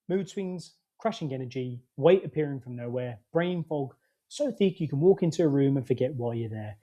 Mood swings, crashing energy, weight appearing from nowhere, brain fog so thick you can walk into a room and forget why you're there.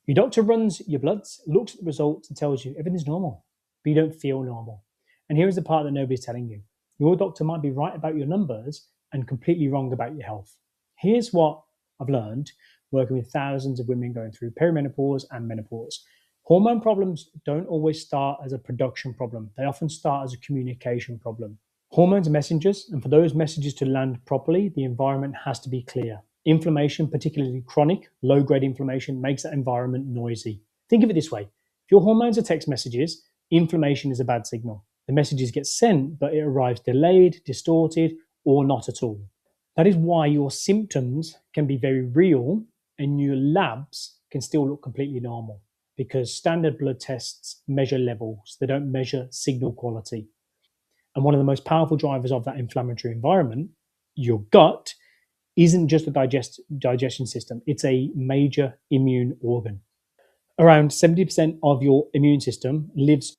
Your doctor runs your bloods, looks at the results, and tells you everything's normal, but you don't feel normal. And here is the part that nobody's telling you. Your doctor might be right about your numbers and completely wrong about your health. Here's what I've learned working with thousands of women going through perimenopause and menopause. Hormone problems don't always start as a production problem. They often start as a communication problem. Hormones are messengers, and for those messages to land properly, the environment has to be clear. Inflammation, particularly chronic, low-grade inflammation, makes that environment noisy. Think of it this way. If your hormones are text messages, inflammation is a bad signal. The messages get sent, but it arrives delayed, distorted, or not at all. That is why your symptoms can be very real and your labs can still look completely normal, because standard blood tests measure levels. They don't measure signal quality. And one of the most powerful drivers of that inflammatory environment, your gut, isn't just a digestion system. It's a major immune organ. Around 70% of your immune system lives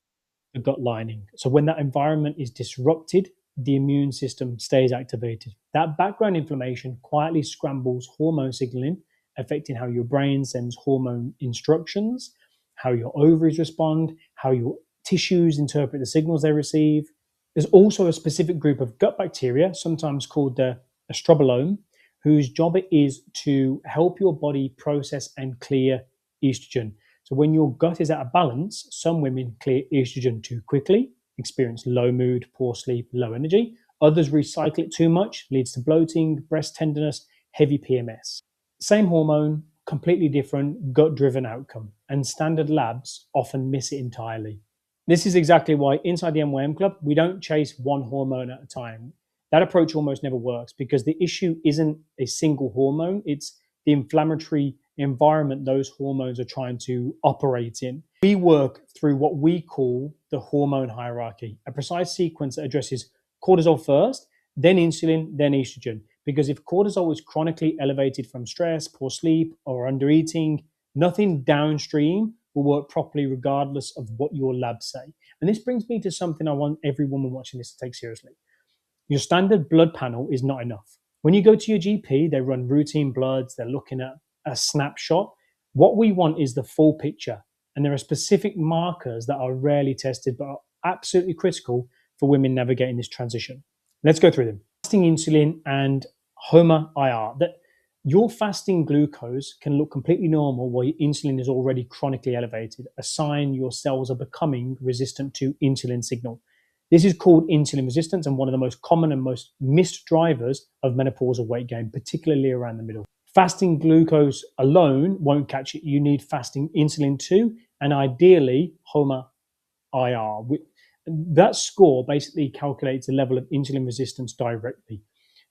in the gut lining. So when that environment is disrupted, the immune system stays activated. That background inflammation quietly scrambles hormone signaling, affecting how your brain sends hormone instructions, how your ovaries respond, how your tissues interpret the signals they receive. There's also a specific group of gut bacteria, sometimes called the estrobolome, whose job it is to help your body process and clear estrogen. So when your gut is out of balance, some women clear estrogen too quickly, experience low mood, poor sleep, low energy. Others recycle it too much, leads to bloating, breast tenderness, heavy PMS. Same hormone, completely different gut-driven outcome, and standard labs often miss it entirely. This is exactly why inside the NYM Club, we don't chase one hormone at a time. That approach almost never works because the issue isn't a single hormone, it's the inflammatory environment those hormones are trying to operate in. We work through what we call the hormone hierarchy, a precise sequence that addresses cortisol first, then insulin, then estrogen. Because if cortisol is chronically elevated from stress, poor sleep, or undereating, nothing downstream will work properly regardless of what your labs say. And this brings me to something I want every woman watching this to take seriously. Your standard blood panel is not enough. When you go to your GP, they run routine bloods, they're looking at a snapshot. What we want is the full picture. And there are specific markers that are rarely tested but are absolutely critical for women navigating this transition. Let's go through them. Fasting insulin and HOMA-IR. That your fasting glucose can look completely normal while your insulin is already chronically elevated, a sign your cells are becoming resistant to insulin signal. This is called insulin resistance and one of the most common and most missed drivers of menopausal weight gain, particularly around the middle. Fasting glucose alone won't catch it. You need fasting insulin too, and ideally HOMA-IR. That score basically calculates the level of insulin resistance directly.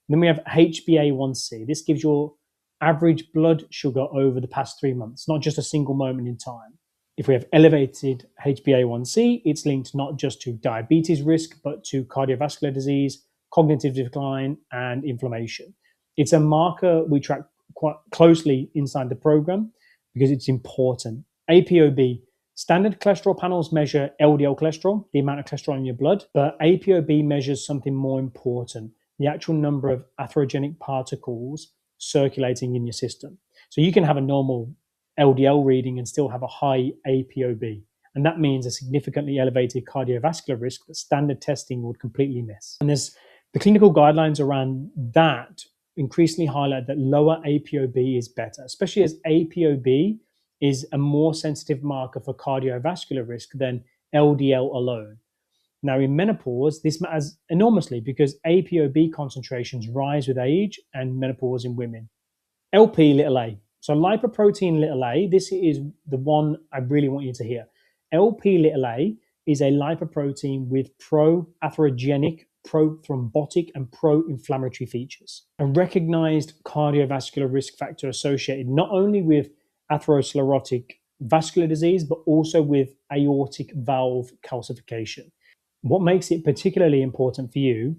And then we have HbA1c. This gives your average blood sugar over the past 3 months, not just a single moment in time. If we have elevated HbA1c, it's linked not just to diabetes risk, but to cardiovascular disease, cognitive decline, and inflammation. It's a marker we track quite closely inside the program because it's important. ApoB, standard cholesterol panels measure LDL cholesterol, the amount of cholesterol in your blood, but ApoB measures something more important, the actual number of atherogenic particles circulating in your system. So you can have a normal LDL reading and still have a high ApoB. And that means a significantly elevated cardiovascular risk that standard testing would completely miss. And there's the clinical guidelines around that increasingly highlight that lower ApoB is better, especially as ApoB is a more sensitive marker for cardiovascular risk than LDL alone. Now, in menopause, this matters enormously because ApoB concentrations rise with age and menopause in women. Lp(a). So lipoprotein(a), this is the one I really want you to hear. Lp(a) is a lipoprotein with pro-atherogenic, pro-thrombotic, and pro-inflammatory features. A recognized cardiovascular risk factor associated not only with atherosclerotic vascular disease, but also with aortic valve calcification. What makes it particularly important for you,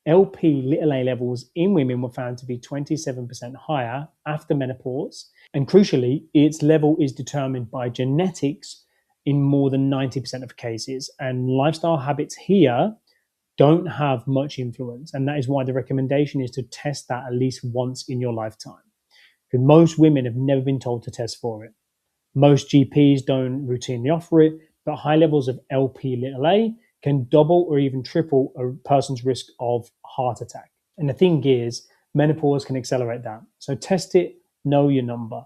Lp(a) levels in women were found to be 27% higher after menopause. And crucially, its level is determined by genetics in more than 90% of cases. And lifestyle habits here don't have much influence. And that is why the recommendation is to test that at least once in your lifetime. Because most women have never been told to test for it. Most GPs don't routinely offer it, but high levels of Lp(a) can double or even triple a person's risk of heart attack. And the thing is, menopause can accelerate that. So test it, know your number.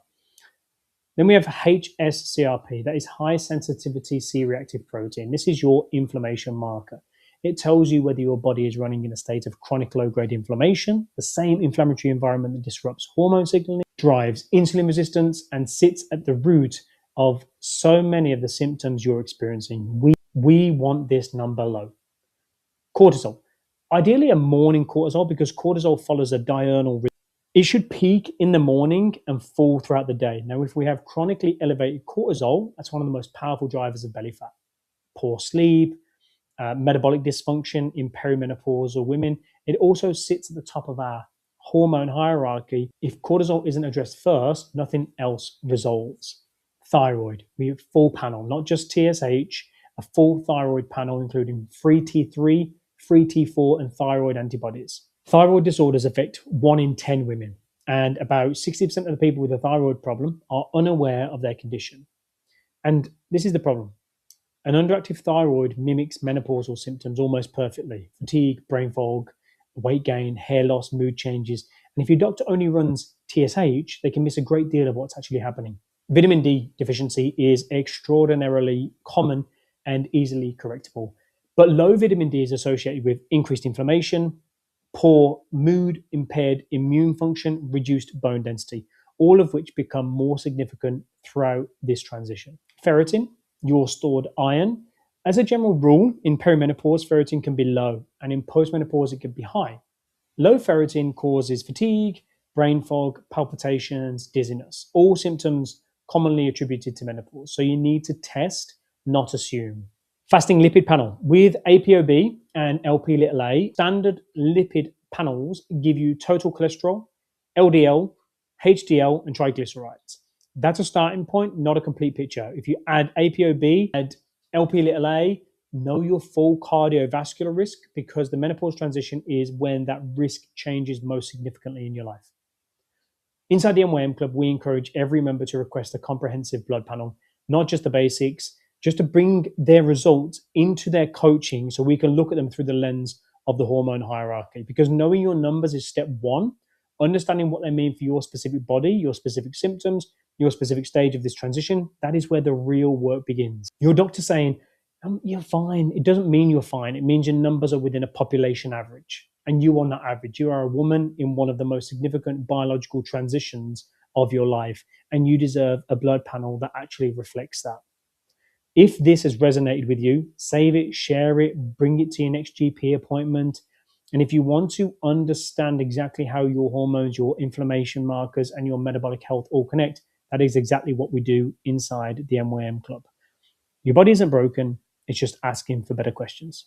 Then we have hs-CRP, that is high sensitivity C-reactive protein. This is your inflammation marker. It tells you whether your body is running in a state of chronic low-grade inflammation, the same inflammatory environment that disrupts hormone signaling, drives insulin resistance, and sits at the root of so many of the symptoms you're experiencing. We want this number low. Cortisol. Ideally a morning cortisol, because cortisol follows a diurnal rhythm. It should peak in the morning and fall throughout the day. Now, if we have chronically elevated cortisol, that's one of the most powerful drivers of belly fat. Poor sleep, metabolic dysfunction in perimenopausal women. It also sits at the top of our hormone hierarchy. If cortisol isn't addressed first, nothing else resolves. Thyroid. We have full panel, not just TSH, a full thyroid panel, including free T3, free T4, and thyroid antibodies. Thyroid disorders affect 1 in 10 women, and about 60% of the people with a thyroid problem are unaware of their condition. And this is the problem. An underactive thyroid mimics menopausal symptoms almost perfectly: fatigue, brain fog, weight gain, hair loss, mood changes. And if your doctor only runs TSH, they can miss a great deal of what's actually happening. Vitamin D deficiency is extraordinarily common and easily correctable. But low vitamin D is associated with increased inflammation, poor mood, impaired immune function, reduced bone density, all of which become more significant throughout this transition. Ferritin, your stored iron. As a general rule, in perimenopause, ferritin can be low, and in postmenopause, it can be high. Low ferritin causes fatigue, brain fog, palpitations, dizziness, all symptoms commonly attributed to menopause. So you need to test, not assume. Fasting lipid panel. With ApoB and Lp(a), standard lipid panels give you total cholesterol, LDL, HDL, and triglycerides. That's a starting point, not a complete picture. If you add ApoB, add Lp(a), know your full cardiovascular risk, because the menopause transition is when that risk changes most significantly in your life. Inside the MYM Club, we encourage every member to request a comprehensive blood panel, not just the basics, just to bring their results into their coaching so we can look at them through the lens of the hormone hierarchy. Because knowing your numbers is step one. Understanding what they mean for your specific body, your specific symptoms, your specific stage of this transition, that is where the real work begins. Your doctor saying, you're fine, it doesn't mean you're fine. It means your numbers are within a population average. And you are not average. You are a woman in one of the most significant biological transitions of your life, and you deserve a blood panel that actually reflects that. If this has resonated with you, save it, share it, bring it to your next GP appointment. And if you want to understand exactly how your hormones, your inflammation markers, and your metabolic health all connect, that is exactly what we do inside the MYM Club. Your body isn't broken, it's just asking for better questions.